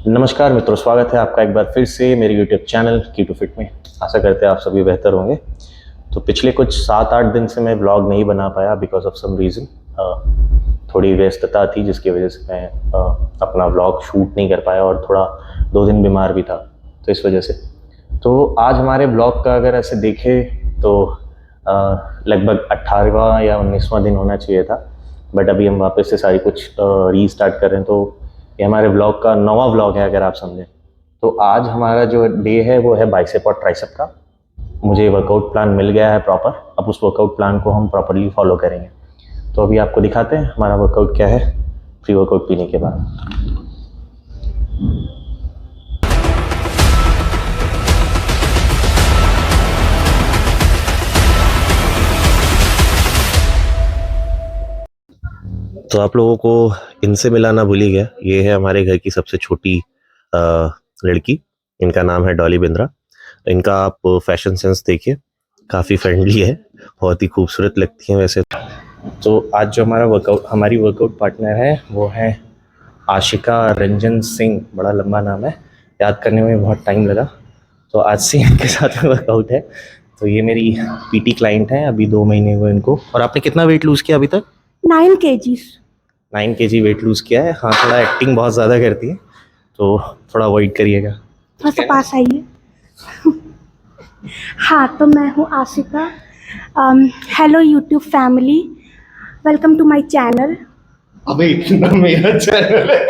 नमस्कार मित्रों, स्वागत है आपका एक बार फिर से मेरे YouTube चैनल की टू फिट में। आशा करते हैं आप सभी बेहतर होंगे। तो पिछले कुछ 7-8 दिन से मैं व्लॉग नहीं बना पाया बिकॉज ऑफ सम रीज़न। थोड़ी व्यस्तता थी जिसकी वजह से मैं अपना व्लॉग शूट नहीं कर पाया और थोड़ा 2 दिन बीमार भी था, तो इस वजह से। तो आज हमारे व्लॉग का अगर ऐसे देखें तो लगभग 18वां या 19वां दिन होना चाहिए था, बट अभी हम वापस से सारी कुछ रीस्टार्ट कर रहे हैं। तो ये हमारे व्लॉग का 9वां व्लॉग है अगर आप समझें। तो आज हमारा जो डे है वो है बाइसेप और ट्राइसेप का। मुझे वर्कआउट प्लान मिल गया है प्रॉपर, अब उस वर्कआउट प्लान को हम प्रॉपरली फॉलो करेंगे। तो अभी आपको दिखाते हैं हमारा वर्कआउट क्या है प्री वर्कआउट पीने के बाद। तो आप लोगों को इनसे मिलाना भूल ही गया, ये है हमारे घर की सबसे छोटी लड़की। इनका नाम है डॉली बिंद्रा। इनका आप फैशन सेंस देखिए, काफ़ी फ्रेंडली है, बहुत ही खूबसूरत लगती हैं वैसे। तो आज जो हमारी वर्कआउट पार्टनर है वो है आशिका रंजन सिंह। बड़ा लंबा नाम है, याद करने में बहुत टाइम लगा। तो आज से इनके साथ में वर्कआउट है। तो ये मेरी पीटी क्लाइंट है, अभी 2 महीने हुए इनको। और आपने कितना वेट लूज़ किया अभी तक? 9 kg। 9 kg वेट लूज़ किया है। हाँ, थोड़ा एक्टिंग बहुत ज़्यादा करती है तो थोड़ा अवॉइड करिएगा। थोड़ा सा पास आइए। हाँ, तो मैं हूँ Ashika. Hello YouTube family, welcome to my channel. अबे इतना मेरा चैनल है।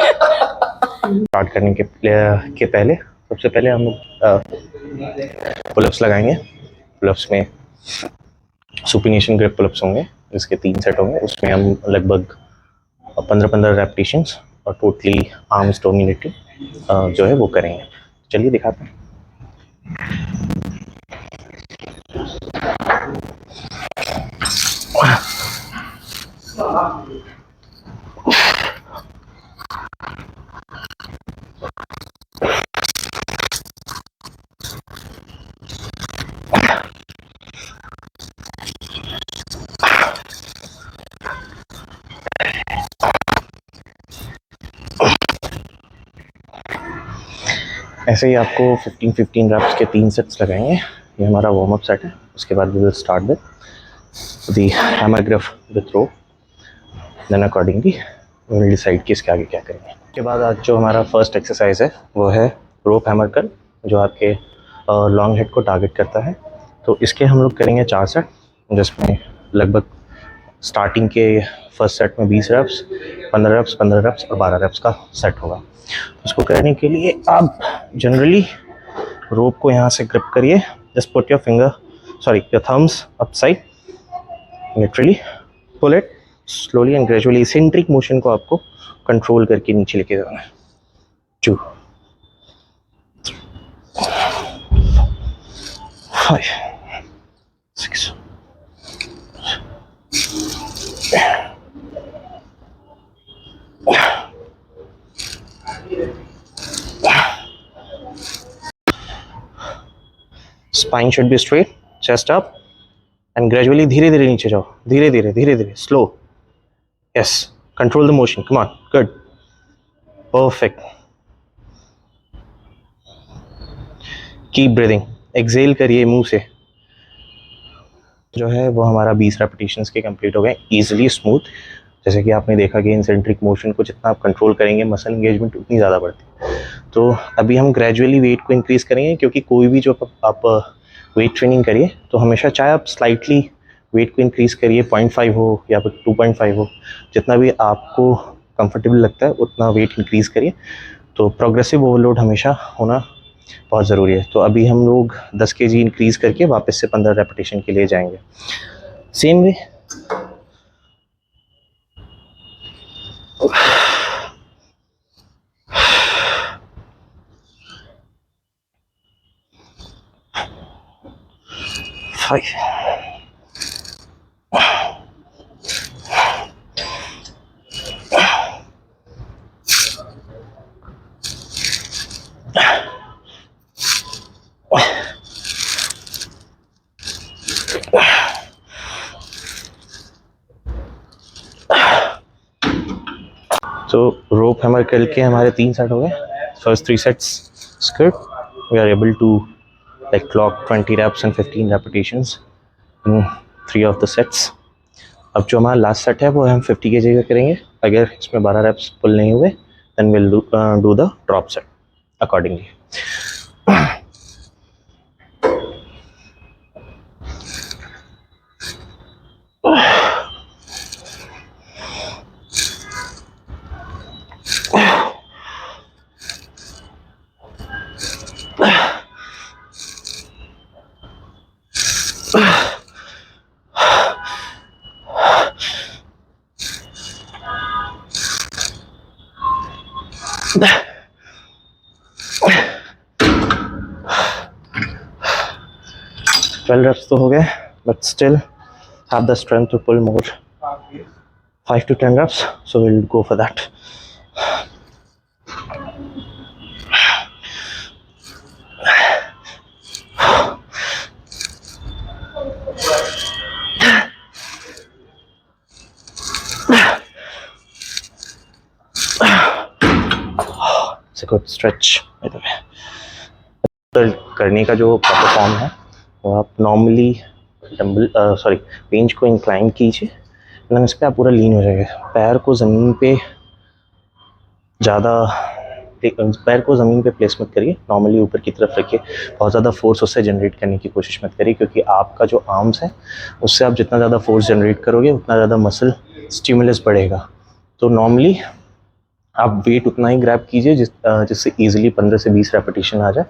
स्टार्ट करने के पहले सबसे पहले हम पुलअप्स लगाएंगे। पुलअप्स में सुपिनेशन ग्रिप पुलअप्स होंगे जिसके 3 सेट होंगे। उसमें हम लगभग 15-15 रेपिटेशंस और टोटली आर्म्स डोमिनेटेड जो है वो करेंगे। चलिए दिखाते हैं। ऐसे ही आपको 15-15 रेप्स के 3 सेट्स लगाएंगे। ये हमारा वार्म अप सेट है। उसके बाद we will start with the hammer grip with rope, then accordingly we will decide कि इसके आगे क्या करेंगे। उसके बाद आज जो हमारा फर्स्ट एक्सरसाइज है वो है रोप हैमर कर्ल, जो आपके लॉन्ग हेड को टारगेट करता है। तो इसके हम लोग करेंगे 4 सेट, जिसमें लगभग स्टार्टिंग के फर्स्ट सेट में 20 रेप्स, 15 रेप्स, 15 रेप्स और 12 रेप्स का सेट होगा। उसको करने के लिए आप जनरली रोप को यहाँ से ग्रिप करिए। Just put your thumbs upside, literally pull it slowly and gradually. Centric motion को आपको कंट्रोल करके नीचे लेके जाना है। 2, 5, 6, spine should be straight, chest up and gradually धीरे धीरे नीचे जाओ, धीरे धीरे slow. Yes, control the motion, come on, good, perfect. Keep breathing, exhale करिए मुंह से। जो है वो हमारा 20 रेपिटेशंस के कंप्लीट हो गए ईजिली, स्मूथ। जैसे कि आपने देखा कि इंसेंट्रिक मोशन को जितना आप कंट्रोल करेंगे मसल इंगेजमेंट उतनी ज़्यादा बढ़ती है। तो अभी हम ग्रेजुअली वेट को इंक्रीज़ करेंगे, क्योंकि कोई भी जो आप वेट ट्रेनिंग करिए तो हमेशा चाहे आप स्लाइटली वेट को इंक्रीज़ करिए, 0.5 हो या फिर 2.5 हो, जितना भी आपको कंफर्टेबल लगता है उतना वेट इंक्रीज़ करिए। तो प्रोग्रेसिव ओवरलोड हमेशा होना बहुत ज़रूरी है। तो अभी हम लोग 10 kg इंक्रीज़ करके वापस से 15 रेपिटेशन के लिए जाएंगे, सेम वे। तो रोप हैमर कर्ल के हमारे 3 सेट हो गए। So as 3 sets skirt, we are able to like clock 20 reps and 15 repetitions in 3 of the sets. अब जो हमारा लास्ट सेट है वो हम 50 kg का करेंगे. अगर इसमें 12 reps पुल नहीं हुए then we'll do the drop set accordingly. Twelve reps तो हो गए, but still have the strength to pull more. 5 to 10 reps, so we'll go for that. It's a good stretch by the way. तो करने का जो proper form है वो आप नॉर्मली डंबल बेंच को इंक्लाइन कीजिए, देन इस पर आप पूरा लीन हो जाएगा. पैर को ज़मीन पे प्लेस मत करिए, नॉर्मली ऊपर की तरफ रखिए. बहुत ज़्यादा फोर्स उससे जनरेट करने की कोशिश मत करिए, क्योंकि आपका जो आर्म्स है उससे आप जितना ज़्यादा फोर्स जनरेट करोगे उतना ज़्यादा मसल स्टिमुलस बढ़ेगा. तो नॉर्मली आप वेट उतना ही ग्रैब कीजिए जिससे ईजिली 15 से 20 रेपिटेशन आ जाए.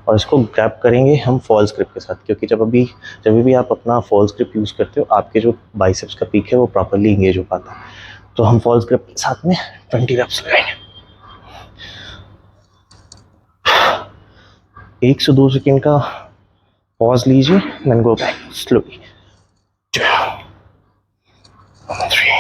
और इसको ग्रैब करेंगे हम फॉल्स ग्रिप के साथ, क्योंकि जब भी आप अपना फॉल्स ग्रिप यूज़ करते हो आपके जो बाइसेप्स का पीक है वो प्रॉपरली इंगेज हो पाता है. तो हम फॉल्स ग्रिप के साथ में 20 रेप्स लगाएंगे. 1 से 2 सेकेंड का पॉज लीजिए, then go back slowly. 2 3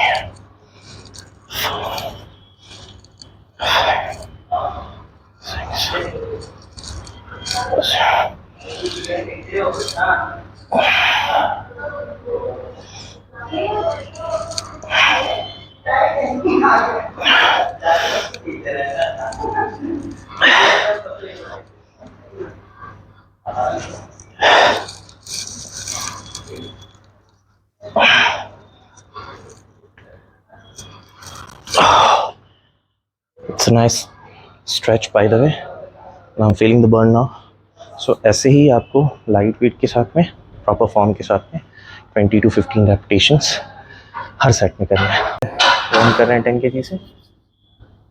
It's a nice stretch by the way. Now I'm feeling the burn now. So ऐसे ही आपको लाइट वेट के साथ में प्रॉपर फॉर्म के साथ में 20 to 15 रेपिटेशंस हर सेट में करना है. तो हम कर रहे हैं 10 kg से.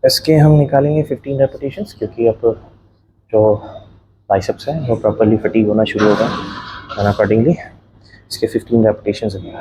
इसके हम निकालेंगे 15 रेपिटेशंस, क्योंकि अब जो बाइसेप्स है वो प्रॉपरली फटीग होना शुरू होगा. एंड अकॉर्डिंगली इसके 15 रेपिटेशंस हैं.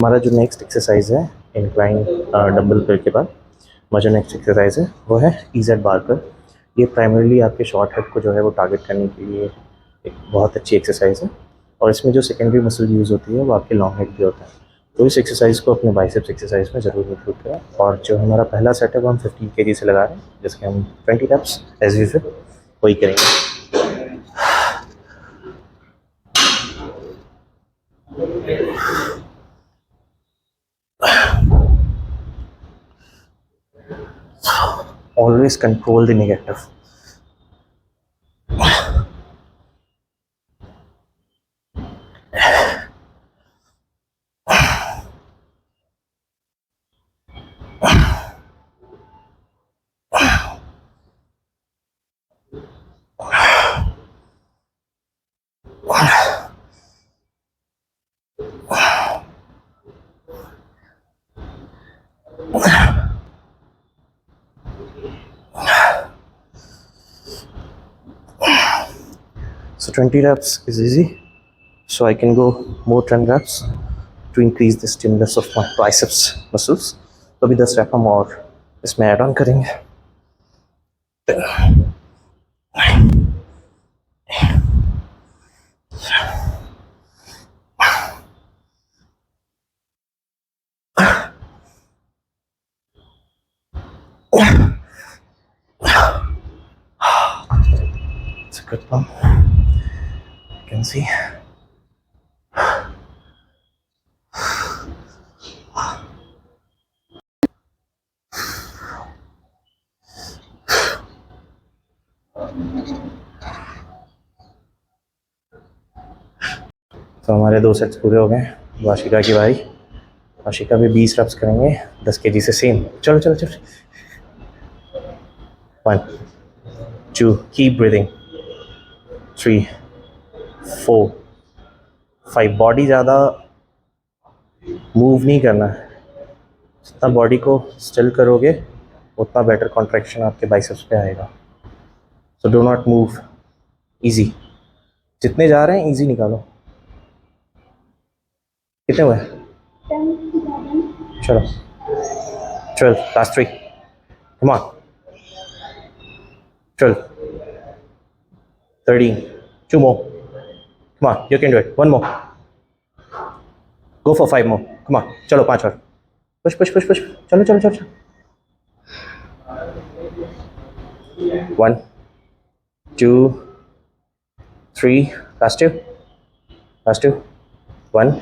हमारा जो नेक्स्ट एक्सरसाइज है इंक्लाइन डंबल कर के बाद हमारा जो नेक्स्ट एक्सरसाइज है वो है EZ बार कर. ये प्राइमरीली आपके शॉर्ट हेड को जो है वो टारगेट करने के लिए एक बहुत अच्छी एक्सरसाइज है. और इसमें जो सेकेंडरी मसल यूज़ होती है वो आपके लॉन्ग हेड भी होता है. तो इस एक्सरसाइज को अपने बाइसेप्स एक्सरसाइज में ज़रूर इंक्लूड करें. और जो हमारा पहला सेट है वो हम 15 kg से लगा रहे हैं, जिसके हम 20 रेप्स एज यूजुअल वही करेंगे. Always control the negative. So 20 reps is easy, so I can go more 10 reps to increase the stimulus of my biceps muscles. तो अभी 10 रेप हम और इसमें ऐड ऑन करेंगे. It's a good pump. You can see. तो हमारे 2 sets पूरे हो गए. वाशिका की बारी. वाशिका भी 20 रेप्स करेंगे 10 kg से सेम. चलो चलो चलो. 1 2 keep breathing. 3 4 5. बॉडी ज़्यादा मूव नहीं करना है. जितना बॉडी को स्टिल करोगे उतना बेटर कॉन्ट्रैक्शन आपके बाइसेप्स पे आएगा. So do not move. Easy. जितने जा रहे हैं इजी निकालो. कितने हुए? 10, 11. चलो 12. Last 3. Come on. 12 13. 2 more. Come on, you can do it. 1 more. Go for 5 more. Come on. चलो 5 और. Push push push push. चलो चलो चलो. 1 2 3. Last 2. Last 2. 1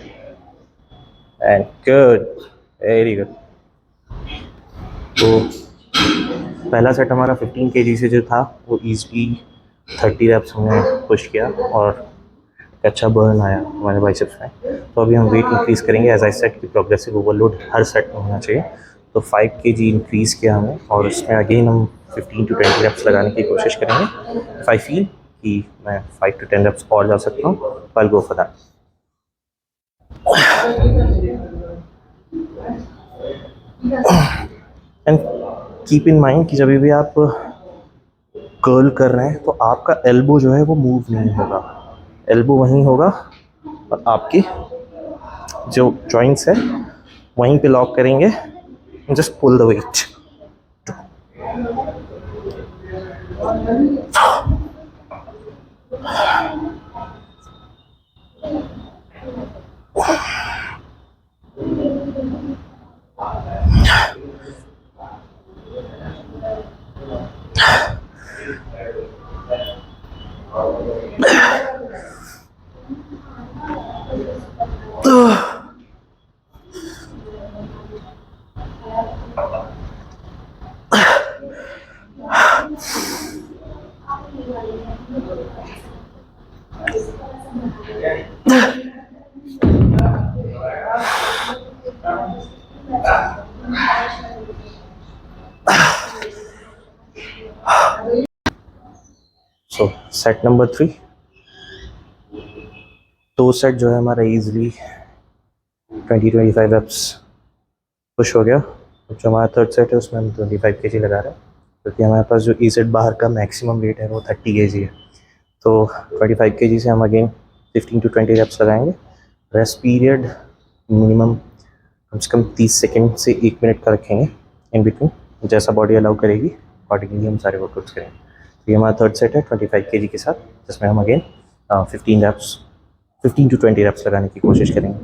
and good. Very good. तो पहला सेट हमारा 15 kg से जो था वो ईज़ली 30 रेप्स हमने पुश किया और अच्छा बर्न आया हमारे बाइसेप्स में. तो अभी हम वेट इंक्रीज़ करेंगे. एज आई सेट कि प्रोग्रेसिव ओवरलोड हर सेट में होना चाहिए. तो 5 kg इंक्रीज़ किया हमने और उसमें अगेन हम 15 to 20 रेप्स लगाने की कोशिश करेंगे. इफ आई फील कि मैं 5 to 10 रेप्स और जा सकता हूँ आई will go for that. And keep in mind कि जब भी आप कर्ल कर रहे हैं तो आपका एल्बो जो है वो मूव नहीं होगा. एल्बो वहीं होगा और आपकी जो जॉइंट्स है वहीं पे लॉक करेंगे. Just pull the weight. So set number 3. 2 set जो है हमारा इजीली 20-25 रेप्स पुश हो गया. जो हमारा थर्ड सेट है उसमें हम 25 kg लगा रहे हैं क्योंकि हमारे पास जो ई सेट बाहर का मैक्सिमम वेट है वो 30 kg है. तो 25 kg से हम अगेन 15 to 20 रेप्स लगाएंगे. रेस्ट पीरियड मिनिमम कम से कम 30 सेकेंड से 1 मिनट का रखेंगे इन बिटवीन. जैसा बॉडी अलाउ करेगी अकॉर्डिंगली हम सारे वर्कआउट्स करेंगे. तो ये हमारा थर्ड सेट है 25 kg के साथ जिसमें हम अगेन 15 to 20 रेप्स लगाने की कोशिश करेंगे.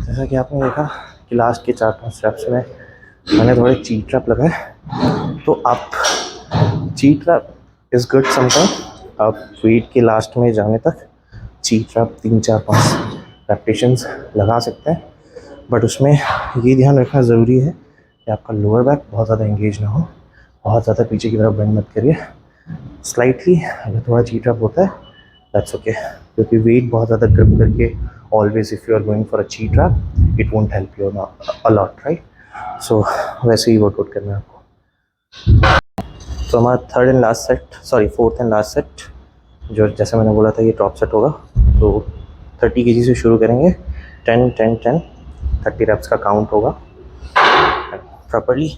जैसा कि आपने देखा कि लास्ट के 4-5 रेप्स में मैंने थोड़े चीट रैप लगाए. तो आप cheat rep is good sometime. आप वेट के लास्ट में जाने तक चीट रैप 3-4-5 रेपिटेशंस लगा सकते हैं. बट उसमें ये ध्यान रखना ज़रूरी है कि कि आपका लोअर बैक बहुत ज़्यादा एंगेज ना हो, बहुत ज़्यादा पीछे की तरफ बेंड मत करिए। स्लाइटली अगर थोड़ा चीट अप होता है दैट्स ओके, क्योंकि वेट बहुत ज़्यादा ग्रिप करके always if you are going for a cheat rep it won't help you a lot, right. So वैसे ही वर्कआउट करना है आपको। तो हमारा फोर्थ एंड लास्ट सेट जो जैसे मैंने बोला था ये टॉप सेट होगा। तो 30 kg से शुरू करेंगे, 10 10 10 30 रेप्स का काउंट होगा properly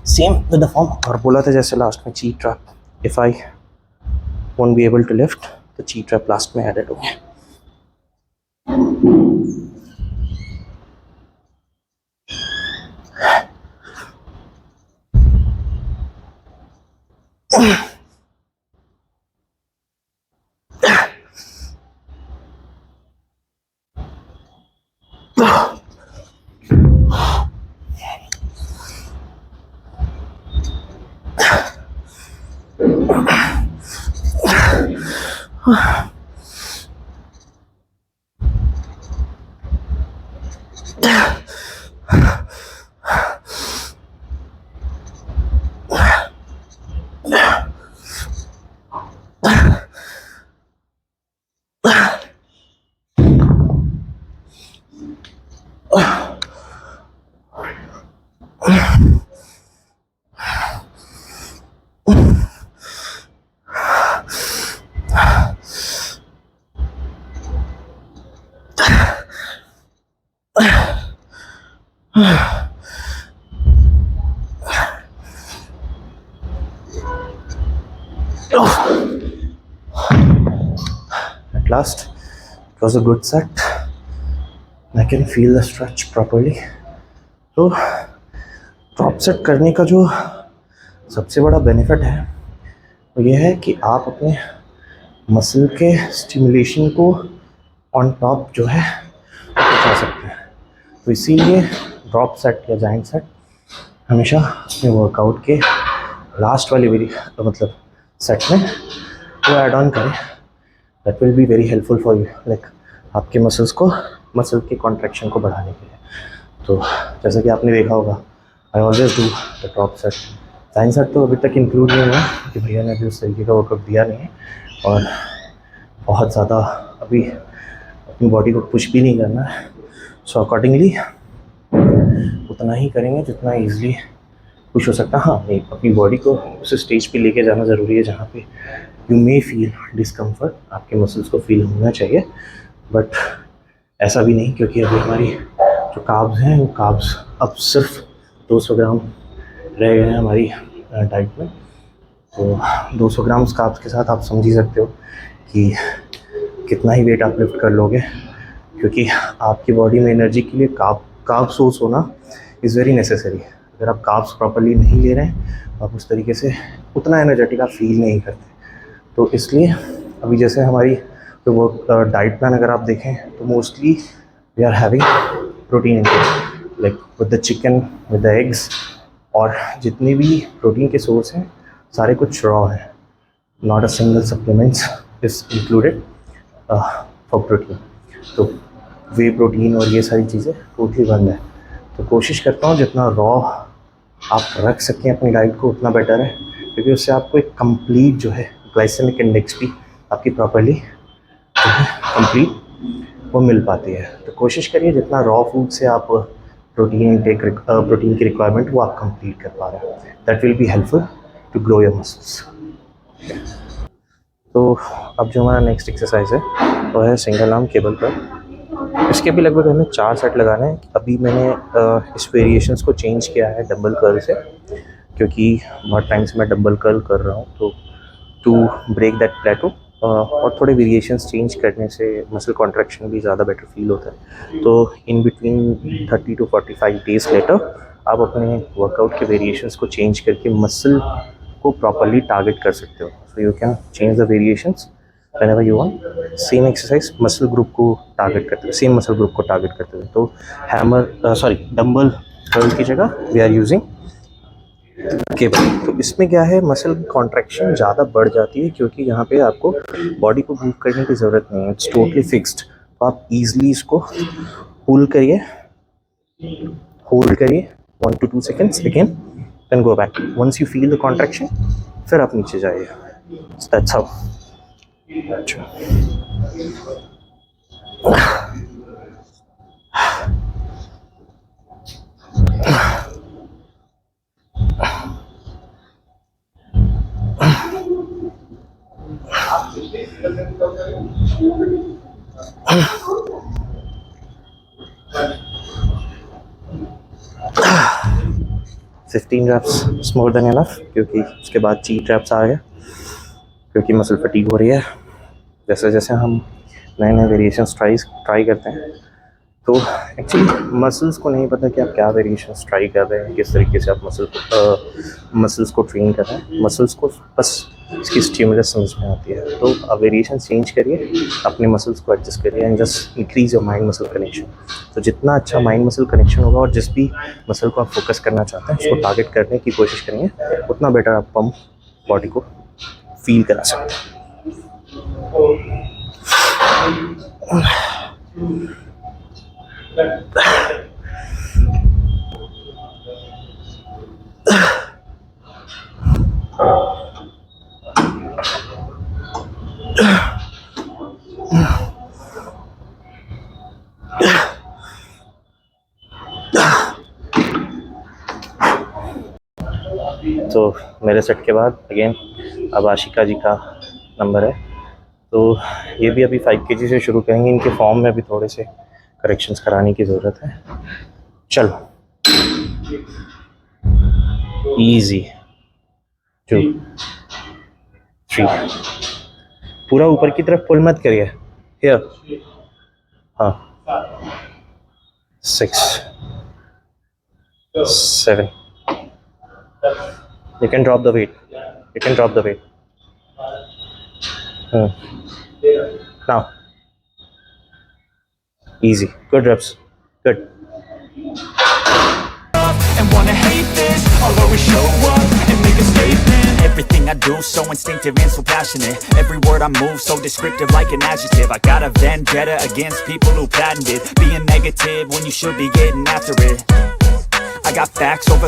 same with the form. और बोला था जैसे लास्ट में cheat rep, if I won't be able to lift तो चीट रैप लास्ट में एडेड होंगे। At last, it was a good set. I can feel the stretch properly. तो drop set करने का जो सबसे बड़ा बेनिफिट है वो ये है कि आप अपने मसल के स्टिमुलेशन को ऑन टॉप जो है पहुंचा सकते हैं। तो इसीलिए ड्रॉप सेट या जाइंट सेट हमेशा अपने वर्कआउट के लास्ट वाली मतलब सेट में वो ऐड ऑन करें। That will be very helpful for you, like आपके मसल के कॉन्ट्रैक्शन को बढ़ाने के लिए। तो जैसा कि आपने देखा होगा I always do the drop set. Giant set तो अभी तक इंक्लूड नहीं हुआ कि भैया ने अभी उस तरीके का वर्कआउट दिया नहीं है, और बहुत ज़्यादा अभी अपनी बॉडी को पुश भी नहीं करना है। सो अकॉर्डिंगली उतना ही करेंगे जितना ईजिली पुश हो सकता है। हाँ, नहीं, अपनी बॉडी को उस स्टेज पे लेके जाना ज़रूरी है जहाँ पे यू मे फील डिस्कम्फर्ट, आपके मसल्स को फील होना चाहिए, बट ऐसा भी नहीं, क्योंकि अभी हमारी जो कार्ब्स हैं वो कार्ब्स अब सिर्फ 200 ग्राम रह गए हैं हमारी डाइट में। तो 200 ग्राम कार्ब्स के साथ आप समझ ही सकते हो कि कितना ही वेट आप लिफ्ट कर लोगे, क्योंकि आपकी बॉडी में एनर्जी के लिए कार्ब सोर्स होना इज़ वेरी नेसेसरी। अगर आप कार्ब्स प्रॉपर्ली नहीं ले रहे हैं आप उस तरीके से उतना एनर्जेटिक आप फील नहीं करते। तो इसलिए अभी जैसे हमारी जो वो डाइट प्लान अगर आप देखें तो mostly we are having protein intake, like with the chicken, with the eggs, और जितने भी प्रोटीन के सोर्स हैं सारे कुछ रॉ हैं, not a single supplements is included for protein. तो वे प्रोटीन और ये सारी चीज़ें टोटली बंद है। तो कोशिश करता हूँ जितना रॉ आप रख सकें अपनी डाइट को उतना बेटर है, क्योंकि उससे आपको एक कंप्लीट जो है ग्लाइसेमिक इंडेक्स भी आपकी प्रॉपर्ली जो है कंप्लीट वो मिल पाती है। तो कोशिश करिए जितना रॉ फूड से आप प्रोटीन की रिक्वायरमेंट वो आप कंप्लीट कर पा रहे हैं। That will be helpful to grow your muscles. तो अब जो हमारा नेक्स्ट एक्सरसाइज है वो है सिंगल आर्म केबल कर्ल। इसके भी लगभग हमें 4 सेट लगाने हैं। अभी मैंने इस वेरिएशंस को चेंज किया है डंबल कर्ल से, क्योंकि बहुत टाइम से मैं डंबल कर्ल कर रहा हूँ। तो टू ब्रेक दैट प्लेटो और थोड़े वेरिएशंस चेंज करने से मसल कॉन्ट्रैक्शन भी ज़्यादा बेटर फील होता है। तो in between 30 to 45 days later आप अपने वर्कआउट के वेरिएशंस को चेंज करके मसल को प्रॉपर्ली टारगेट कर सकते हो। So you can change the variations whenever you want. Same exercise muscle group को टारगेट करते हुए, सेम मसल ग्रुप को टारगेट करते हुए। तो डंबल कर्ल की जगह वी आर यूजिंग केबल। तो इसमें क्या है, मसल कॉन्ट्रैक्शन ज़्यादा बढ़ जाती है, क्योंकि यहाँ पे आपको बॉडी को मूव करने की ज़रूरत नहीं है, इट्स टोटली फिक्स्ड। तो आप इजीली इसको पुल करिए, होल्ड करिए 1 to 2 seconds again, then go back. Once you feel the contraction, फिर आप नीचे जाइए. So that's how. Fifteen reps is more than enough, क्योंकि उसके बाद cheat reps आ गया, क्योंकि मसल फटीग हो रही है. जैसे जैसे हम नए नए वेरिएशंस ट्राई करते हैं, तो एक्चुअली मसल्स को नहीं पता कि आप क्या वेरिएशंस ट्राई कर रहे हैं, किस तरीके से आप मसल्स को ट्रेन कर रहे हैं. मसल्स को बस इसकी स्टिमुलस समझ में आती है. तो आप वेरिएशन चेंज करिए, अपने मसल्स को एडजस्ट करिए and just increase your mind muscle connection. तो जितना अच्छा माइंड मसल कनेक्शन होगा और जिस भी मसल को आप फोकस करना चाहते हैं उसको टारगेट करने की कोशिश करेंगे, उतना बेटर आप पंप बॉडी को फील करा सकते हैं. तो मेरे सेट के बाद अगेन अब आशिका जी का नंबर है. तो ये भी अभी 5 kg से शुरू करेंगे. इनके फॉर्म में भी थोड़े से करेक्शंस कराने की ज़रूरत है. चलो, इजी 2 3, पूरा ऊपर की तरफ पुल मत करिए. हियर, हाँ, 6 7. You can drop the weight. You can drop the weight. Now. Easy. Good reps. Good. And wanna hate this, I'll always show up and make a statement. Everything I do so instinctive and so passionate. Every word I move so descriptive like an adjective. I got a vendetta against people who patented being negative when you should be getting after it. I got facts over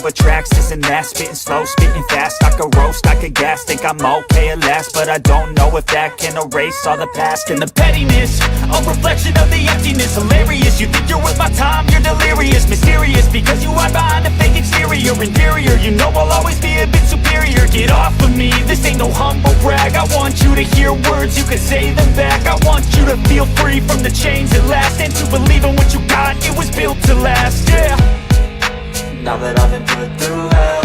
tracks, this and that, spitting slow, spitting fast. I could roast, I could gas, think I'm okay at last, but I don't know if that can erase all the past. And the pettiness, a reflection of the emptiness. Hilarious, you think you're worth my time, you're delirious. Mysterious, because you hide behind a fake exterior. Inferior, you know I'll always be a bit superior. Get off of me, this ain't no humble brag. I want you to hear words, you can say them back. I want you to feel free from the chains that last, and to believe in what you got, it was built to last, yeah. Now that I've been put through hell,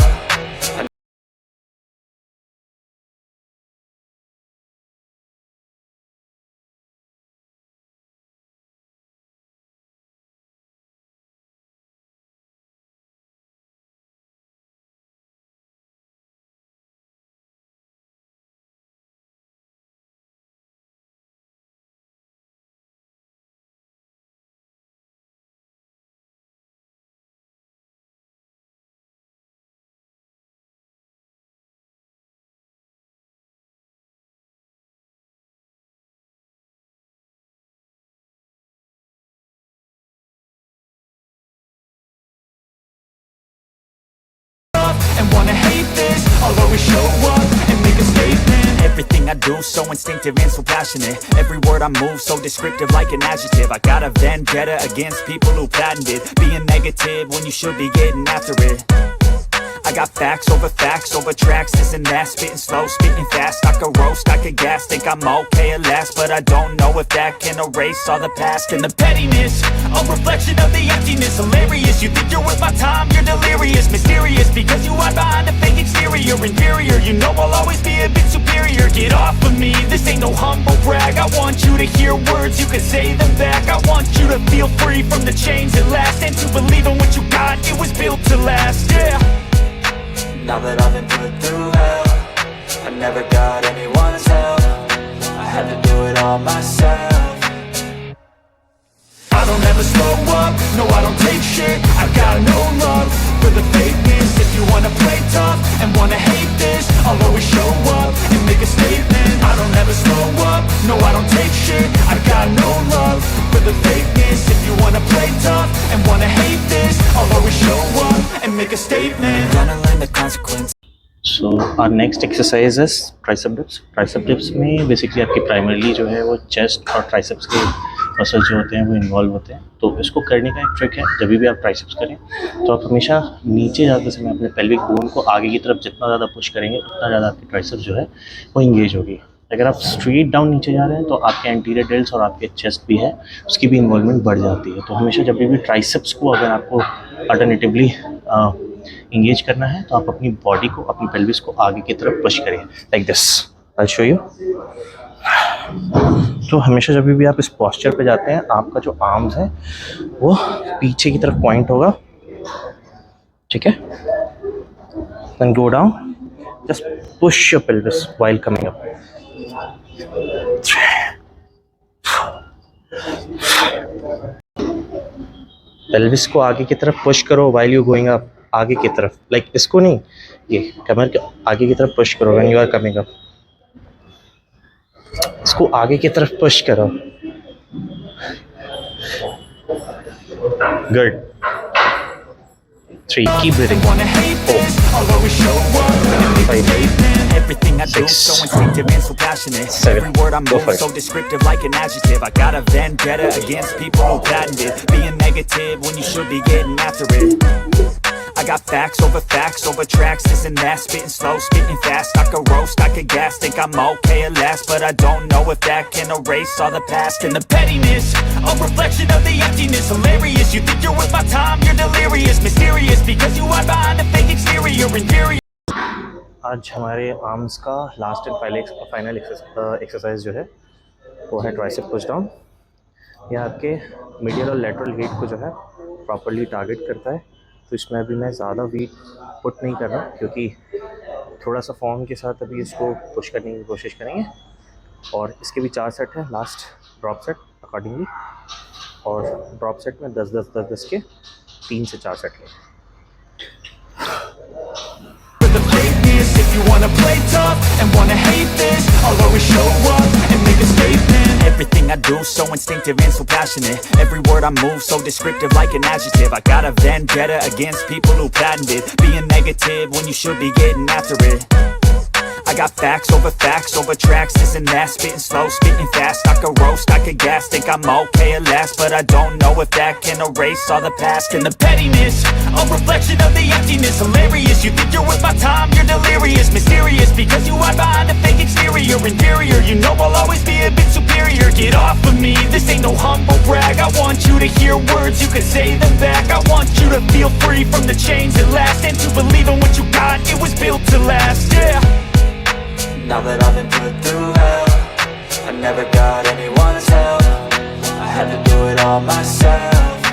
and wanna hate this, I'll always show up and make a statement. Everything I do so instinctive and so passionate. Every word I move so descriptive like an adjective. I got a vendetta against people who patented being negative when you should be getting after it. I got facts over tracks, this and that, spitting slow, spitting fast. I could roast, I could gas, think I'm okay at last, but I don't know if that can erase all the past. And the pettiness, a reflection of the emptiness. Hilarious, you think you're worth my time, you're delirious. Mysterious, because you hide behind a fake exterior. Inferior, you know I'll always be a bit superior. Get off of me, this ain't no humble brag. I want you to hear words, you can say them back. I want you to feel free from the chains that last, and to believe in what you got, it was built to last, yeah. Now that I've been put through hell, I never got anyone's help, I had to do it all myself. I don't ever slow up, no I don't take shit. I got no love for the fakeness. If you wanna play tough and wanna hate this, I'll always show up and make a statement. I don't ever slow up, no I don't take shit. I got no love for the fakeness. If you wanna play tough and wanna hate this, I'll always show up a statement. Gonna learn the consequences. So our next exercise is tricep dips. Tricep dips में basically आपकी primarily जो है वो chest और triceps के muscle जो होते हैं वो इन्वॉल्व होते हैं। तो इसको करने का एक ट्रिक है, जब भी आप ट्राइसेप्स करें तो आप हमेशा नीचे जाते समय अपने पेल्विक बोन को आगे की तरफ जितना ज़्यादा पुश करेंगे उतना ज़्यादा आपकी ट्राइसेप्स जो है वो इंगेज होगी। अगर आप स्ट्रेट डाउन नीचे जा रहे हैं तो आपके एंटीरियर डेल्ट्स और आपके चेस्ट भी है उसकी भी इन्वॉल्वमेंट बढ़ जाती है। तो हमेशा जब भी ट्राइसेप्स को अगर आपको अल्टरनेटिवली इंगेज करना है तो आप अपनी बॉडी को, अपनी पेल्विस को आगे की तरफ पुश करें like this. I show you. तो हमेशा जब भी आप इस पोस्चर पे जाते हैं आपका जो आर्म्स है वो पीछे की तरफ पॉइंट होगा, ठीक है। Then go down, just push your pelvis while coming up. Pelvis को आगे की तरफ पुश करो व्हाइल यू गोइंग अप, आगे की तरफ, लाइक इसको नहीं, ये कमर के आगे की तरफ पुश करो when you are coming up. इसको आगे की तरफ पुश करो। Good. 3, keep breathing. 4, 5, Everything I do 6, so instinctive and so passionate. 7. Every word I Go move for it. so descriptive like an adjective. I got a vendetta against people who patented being negative when you should be getting after it. I got facts over tracks, this and that, spitting slow, spitting fast. I could roast, I could gas, think I'm okay at last, but I don't know if that can erase all the past and the pettiness. A reflection of the emptiness, hilarious. You think you're worth my time, you're delirious, mysterious because you hide behind a fake exterior, inferior. आज हमारे arms का last and final exercise जो है वो है tricep push down. यह आपके medial और लेटरल हीट को जो है प्रॉपर्ली टारगेट करता है। तो इसमें अभी मैं ज़्यादा वेट पुट नहीं कर रहा क्योंकि थोड़ा सा फॉर्म के साथ अभी इसको पुश करने की कोशिश करेंगे। और इसके भी 4 सेट है, लास्ट ड्रॉप सेट अकॉर्डिंगली। और ड्रॉप सेट में 10-10 के 3 से 4 सेट लें। The fakeness, if you wanna play tough and wanna hate this, I'll always show up and make a statement. Everything I do so instinctive and so passionate. Every word I move so descriptive like an adjective. I got a vendetta against people who patented being negative when you should be getting after it. I got facts over tracks, this and that, spitting slow, spitting fast. I could roast, I could gas, think I'm okay at last, but I don't know if that can erase all the past and the pettiness. A reflection of the emptiness, hilarious. You think you're worth my time, you're delirious, mysterious because you hide behind a fake exterior, inferior. You know I'll always be a bit superior. Get off of me, this ain't no humble brag. I want you to hear words, you can say them back. I want you to feel free from the chains that last and to believe in what you got, it was built to last, yeah. Now that I've been put through hell, I never got anyone's help. I had to do it all myself.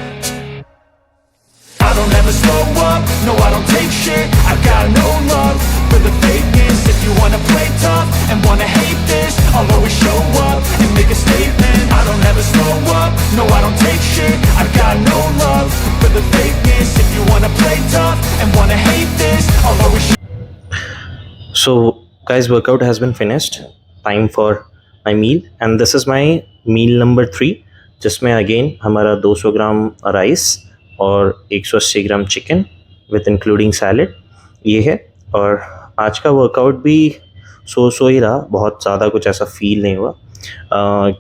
I don't ever slow up, no I don't take shit. I got no love for the fakeness. If you wanna play tough and wanna hate this, I'll always show up and make a statement. I don't ever slow up, no I don't take shit. I got no love for the fakeness. If you wanna play tough and wanna hate this, I'll always So guys, workout has been finished. Time for my meal and this is my meal number 3 जिसमें again हमारा 200 ग्राम rice और 180 gram chicken with including salad ये है। और आज का workout भी सो ही रहा, बहुत ज़्यादा कुछ ऐसा फील नहीं हुआ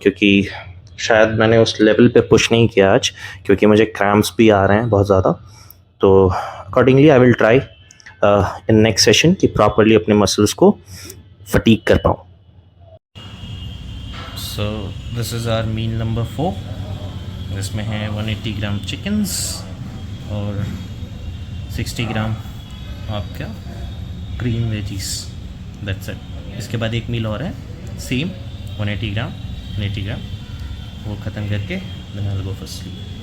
क्योंकि शायद मैंने उस लेवल पे पुश नहीं किया आज क्योंकि मुझे क्रैम्प्स भी आ रहे हैं बहुत ज़्यादा। तो accordingly I will try in next session कि प्रॉपरली अपने मसल्स को फटीक कर पाऊँ। So this is our meal number 4 जिसमें है 180 ग्राम चिकन्स और 60 ग्राम आपका ग्रीन वेजीज, दैट्स इट। इसके बाद एक मील और है सेम 180 ग्राम वो ख़त्म करके then I will go for sleep.